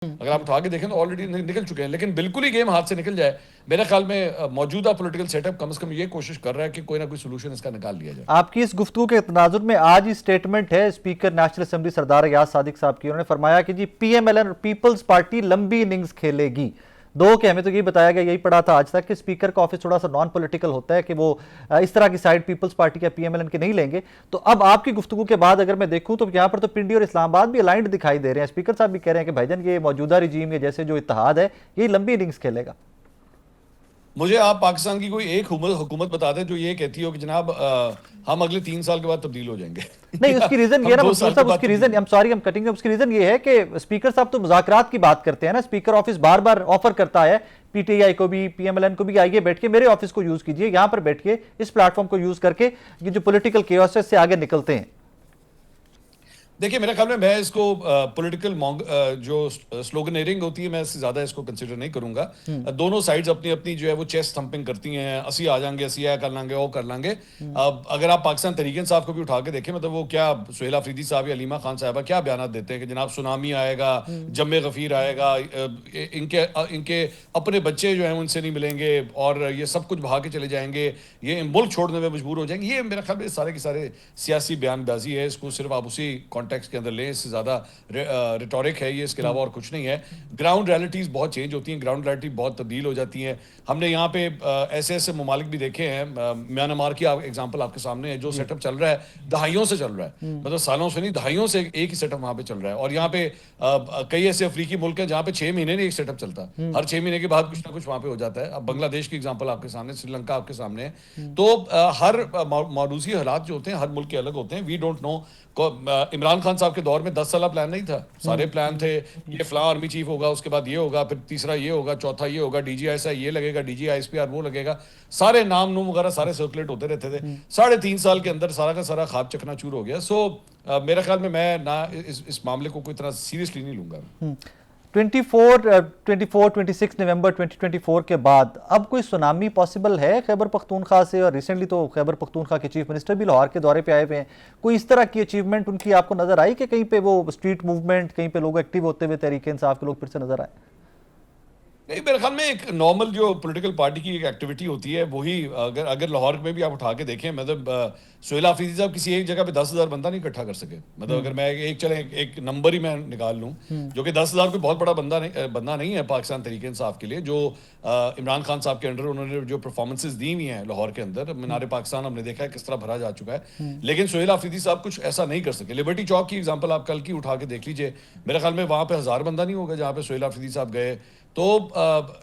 अगर आप उठा के देखें तो ऑलरेडी निकल चुके हैं, लेकिन बिल्कुल ही गेम हाथ से निकल जाए, मेरे ख्याल में मौजूदा पॉलिटिकल सेटअप कम से कम ये कोशिश कर रहा है कि कोई ना कोई सोल्यूशन इसका निकाल लिया जाए। आपकी इस गुफ्तगू के तनाजुर में आज ही स्टेटमेंट है स्पीकर नेशनल असेंबली सरदार अयाज सादिक साहब की। उन्होंने फरमाया कि जी पीएमएलएन और पीपल्स पार्टी लंबी इनिंग्स खेलेगी। दो के हमें तो यही बताया गया, यही पढ़ा था आज तक कि स्पीकर का ऑफिस थोड़ा सा नॉन पॉलिटिकल होता है, कि वो इस तरह की साइड पीपल्स पार्टी या पीएमएलएन के नहीं लेंगे। तो अब आपकी गुफ्तगू के बाद अगर मैं देखूं तो यहाँ पर तो पिंडी और इस्लामाबाद भी अलाइंड दिखाई दे रहे हैं। स्पीकर साहब भी कह रहे हैं कि भाईजान ये मौजूदा रिजीम के जैसे जो इत्तेहाद है ये लंबी इनिंग्स खेलेगा। मुझे आप पाकिस्तान की कोई एक हुकूमत बता दें जो ये कहती हो कि जनाब हम अगले 3 साल के बाद तब्दील हो जाएंगे। नहीं, उसकी रीजन ये ना मंसूर साहब, उसकी रीजन हम सॉरी हम कटिंग, उसकी रीजन ये है कि स्पीकर साहब तो मुज़ाकरात की बात करते हैं ना। स्पीकर ऑफिस बार बार ऑफर करता है पीटीआई को भी, पीएमएलएन को भी, आइए बैठ के मेरे ऑफिस को यूज कीजिए, यहां पर बैठ के इस प्लेटफॉर्म को यूज करके ये जो पॉलिटिकल केओस है इससे आगे निकलते हैं। देखिए, मेरे ख्याल में मैं इसको पॉलिटिकल जो स्लोगनेरिंग होती है, मैं इससे ज्यादा इसको कंसिडर नहीं करूंगा। दोनों साइड्स अपनी अपनी जो है वो चेस्ट थंपिंग करती हैं, असी आ जाएंगे, असी यह कर लांगे, वो कर लांगे। अगर आप पाकिस्तान तहरीक इंसाफ को भी उठा के देखें, मतलब वो क्या सुहेल अफरीदी साहब या अलीमा खान साहबा क्या बयान देते हैं कि जनाब सुनामी आएगा, जम्मे गफीर आएगा, इनके अपने बच्चे जो हैं उनसे नहीं मिलेंगे और ये सब कुछ बहा के चले जाएंगे, ये मुल्क छोड़ने में मजबूर हो जाएंगे। ये मेरे ख्याल में सारे के सारे सियासी बयानबाजी है। इसको सिर्फ आप उसी कॉन्टेक्स्ट के अंदर लें, इससे ज्यादा रिटोरिक है ये, इसके अलावा और कुछ नहीं है। ग्राउंड रियलिटीज बहुत चेंज होती हैं, ग्राउंड रियलिटी बहुत तब्दील हो जाती हैं। हमने यहाँ पे ऐसे ऐसे ममालिक भी देखे हैं, म्यांमार की एग्जांपल आपके सामने है, जो सेटअप चल रहा है दहाइयों से चल रहा है, मतलब सालों से नहीं दहाइयों से एक ही सेटअप वहां पे चल रहा है। और यहाँ पे कई ऐसे अफ्रीकी मुल्क हैं जहाँ पे 6 महीने नहीं एक सेटअप चलता, हर 6 महीने के बाद कुछ ना कुछ वहां पे हो जाता है। अब बांग्लादेश की एग्जांपल आपके सामने, श्रीलंका आपके सामने है। तो हर मारूसी हालात जो होते हैं हर मुल्क के अलग होते हैं। We don't know. Imran Khan साहब के दौर में 10 साल प्लान नहीं था, सारे प्लान थे, ये फलां आर्मी चीफ होगा, उसके बाद ये होगा, फिर तीसरा ये होगा, चौथा ये होगा, डीजीआईएसआई ये लगेगा, डीजीआईएसपीआर वो लगेगा, सारे नाम नूम वगैरह सारे सर्कुलेट होते रहते थे। 3.5 साल के अंदर सारा का सारा ख्वाब चकनाचूर हो गया। सो मेरे ख्याल में मैं ना इस मामले को कोई इतना सीरियसली नहीं लूंगा। 26 नवंबर 2024 के बाद अब कोई सुनामी पॉसिबल है खैबर पख्तूनख्वा से? और रिसेंटली तो खैबर पख्तूनख्वा के चीफ मिनिस्टर भी लाहौर के दौरे पे आए हुए हैं। कोई इस तरह की अचीवमेंट उनकी आपको नजर आई कि कहीं पे वो स्ट्रीट मूवमेंट, कहीं पे लोग एक्टिव होते हुए तहरीक इंसाफ के लोग फिर से नजर आए? नहीं, मेरे ख्याल में एक नॉर्मल जो पॉलिटिकल पार्टी की एक एक्टिविटी होती है वही, अगर लाहौर में भी आप उठा के देखें, मतलब सुहेल अफरीदी साहब किसी एक जगह पे 10,000 बंदा नहीं इकट्ठा कर सके। मतलब अगर मैं एक नंबर ही मैं निकाल लूं, जो कि 10,000 कोई बहुत बड़ा बंदा नहीं है पाकिस्तान तहरीक इंसाफ के लिए, जो इमरान खान साहब के अंडर उन्होंने जो परफॉर्मेंसेज दी हुई हैं लाहौर के अंदर, मीनार पाकिस्तान हमने देखा है किस तरह भरा जा चुका है। लेकिन सुहेल अफरीदी साहब कुछ ऐसा नहीं कर सके। लिबर्टी चौक की एग्जाम्पल आप कल की उठा के देख लीजिए, मेरे ख्याल में वहां पे 1000 बंदा नहीं होगा जहाँ पे सुहेल अफरीदी साहब गए। तो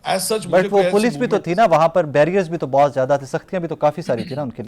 एज सच बट वो पुलिस भी तो थी ना वहां पर, बैरियर्स भी तो बहुत ज्यादा थे, सख्तियां भी तो काफी सारी थी ना उनके लिए।